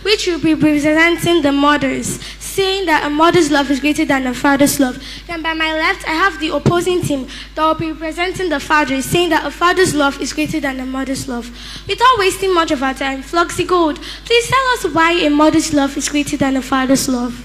which will be representing the mothers, saying that a mother's love is greater than a father's love. Then by my left, I have the opposing team that will be representing the fathers, saying that a father's love is greater than a mother's love. Without wasting much of our time, Floxy Gold, please tell us why a mother's love is greater than a father's love.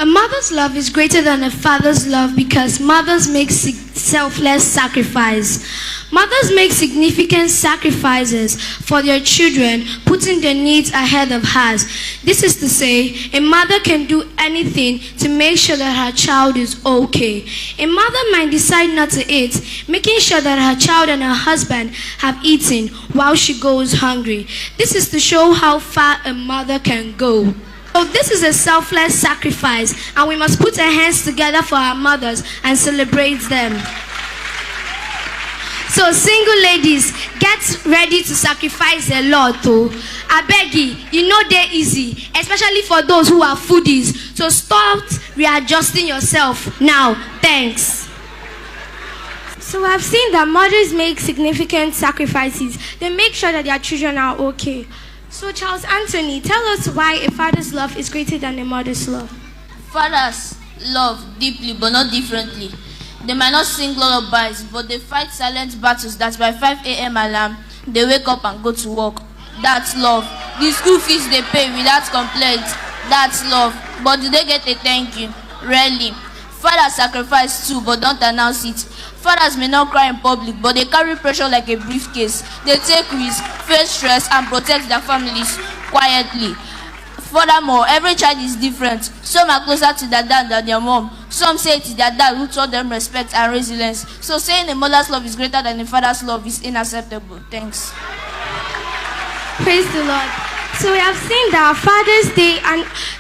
A mother's love is greater than a father's love because mothers make selfless sacrifice. Mothers make significant sacrifices for their children, putting their needs ahead of hers. This is to say, a mother can do anything to make sure that her child is okay. A mother might decide not to eat, making sure that her child and her husband have eaten while she goes hungry. This is to show how far a mother can go. So this is a selfless sacrifice, and we must put our hands together for our mothers and celebrate them. So single ladies, get ready to sacrifice a lot. I beg you know they're easy, especially for those who are foodies. So stop readjusting yourself now. Thanks. So I've seen that mothers make significant sacrifices. They make sure that their children are okay. So Charles Anthony, tell us why a father's love is greater than a mother's love. Fathers love deeply but not differently. They might not sing lullabies, but they fight silent battles that by 5 a.m. alarm, they wake up and go to work. That's love. The school fees they pay without complaint. That's love. But do they get a thank you? Rarely. Fathers sacrifice too, but don't announce it. Fathers may not cry in public, but they carry pressure like a briefcase. They take risks, face stress, and protect their families quietly. Furthermore, every child is different. Some are closer to their dad than their mom. Some say it is their dad who taught them respect and resilience. So saying a mother's love is greater than a father's love is unacceptable. Thanks. Praise the Lord. So we have seen that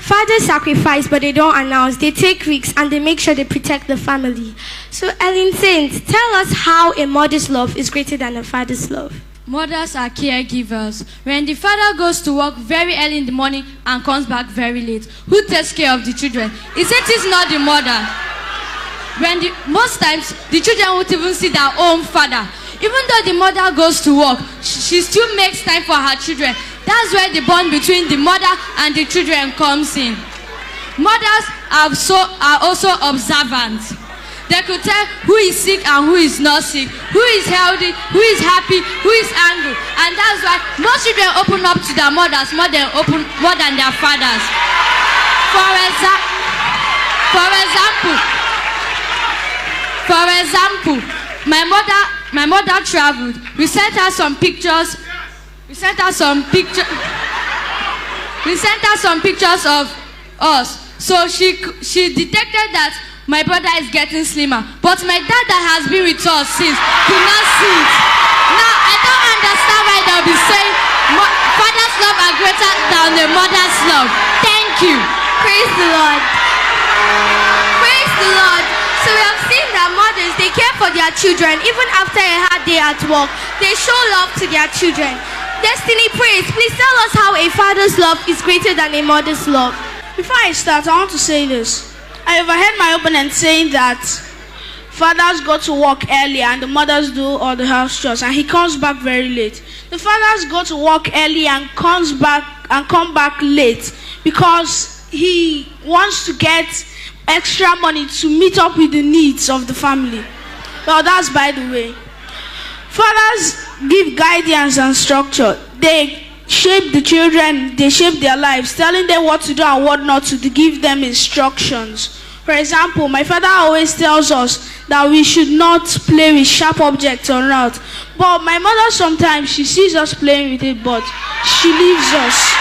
fathers sacrifice, but they don't announce. They take risks and they make sure they protect the family. So Ellen Saint, tell us how a mother's love is greater than a father's love. Mothers are caregivers. When the father goes to work very early in the morning and comes back very late, who takes care of the children? Is it not the mother? Most times, the children won't even see their own father. Even though the mother goes to work, she still makes time for her children. That's where the bond between the mother and the children comes in. Mothers are also observant. They could tell who is sick and who is not sick, who is healthy, who is happy, who is angry. And that's why most children open up to their mothers more than their fathers. For example, my mother traveled. We sent her some pictures. We sent her some pictures of us. So she detected that my brother is getting slimmer. But my dad that has been with us since could not see it. Now, I don't understand why they'll be saying father's love are greater than the mother's love. Thank you. Praise the Lord. Praise the Lord. So we have seen that mothers, they care for their children. Even after a hard day at work, they show love to their children. Destiny Praise, please tell us how a father's love is greater than a mother's love. Before I start, I want to say this. I overheard my opponent saying that fathers go to work early and the mothers do all the house chores, and he comes back very late. The fathers go to work early and come back late because he wants to get extra money to meet up with the needs of the family. Well, that's by the way. Fathers give guidance and structure. They shape the children, they shape their lives, telling them what to do and what not to do, give them instructions. For example, my father always tells us that we should not play with sharp objects or not. But my mother sometimes, she sees us playing with it, but she leaves us.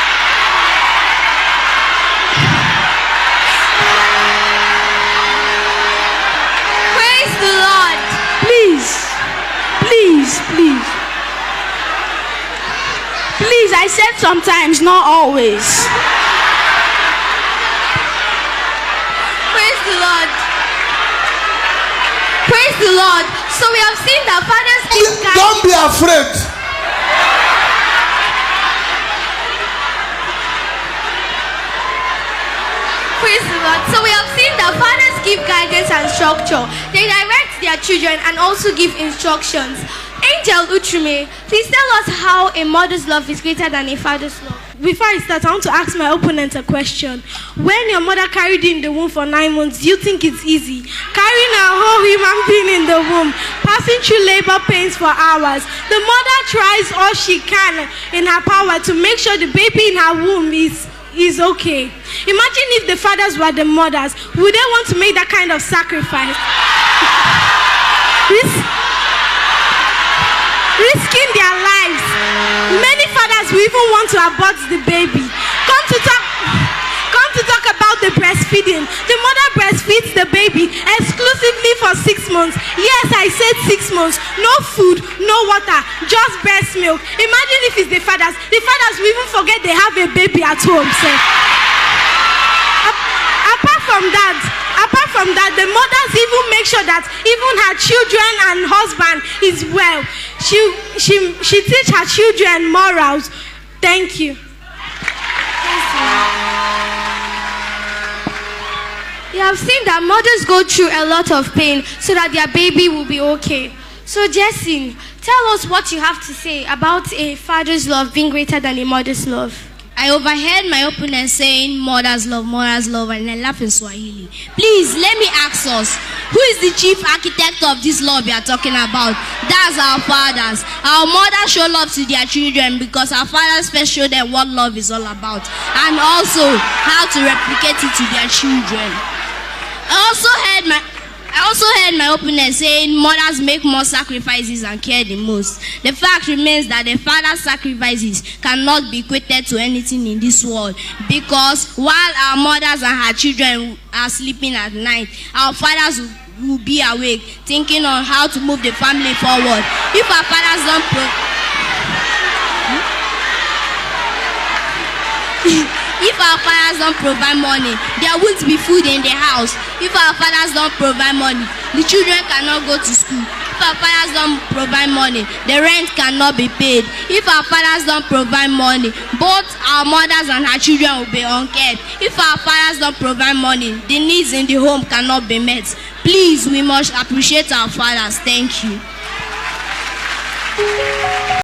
Praise the Lord. Please, I said sometimes, not always. Praise the Lord. Praise the Lord. So we have seen that fathers give guidance. Don't be afraid. Praise the Lord. So we have seen that fathers give guidance and structure. They direct their children and also give instructions. Angel Uchume, please tell us how a mother's love is greater than a father's love. Before I start, I want to ask my opponent a question. When your mother carried you in the womb for 9 months, do you think it's easy? Carrying a whole human being in the womb, passing through labor pains for hours. The mother tries all she can in her power to make sure the baby in her womb is okay. Imagine if the fathers were the mothers. Would they want to make that kind of sacrifice? Risking their lives. Many fathers will even want to abort the baby. Come to talk about the breastfeeding. The mother breastfeeds the baby exclusively for 6 months. Yes, I said 6 months. No food, no water, just breast milk. Imagine if it's the fathers. The fathers will even forget they have a baby at home. Apart from that, the mothers even make sure that even her children and husband is well. She teach her children morals. Thank you. You have seen that mothers go through a lot of pain so that their baby will be okay. So Jessie, tell us what you have to say about a father's love being greater than a mother's love. I overheard my opponent saying mother's love, and I laugh in Swahili. Please, let me ask us, who is the chief architect of this love we are talking about? That's our fathers. Our mothers show love to their children because our fathers first show them what love is all about and also how to replicate it to their children. I also heard my opponent saying mothers make more sacrifices and care the most. The fact remains that the father's sacrifices cannot be equated to anything in this world because while our mothers and her children are sleeping at night, our fathers will be awake thinking on how to move the family forward. If our fathers don't provide money, there won't be food in the house. If our fathers don't provide money, the children cannot go to school. If our fathers don't provide money, the rent cannot be paid. If our fathers don't provide money, both our mothers and our children will be uncared. If our fathers don't provide money, the needs in the home cannot be met. Please, we must appreciate our fathers. Thank you.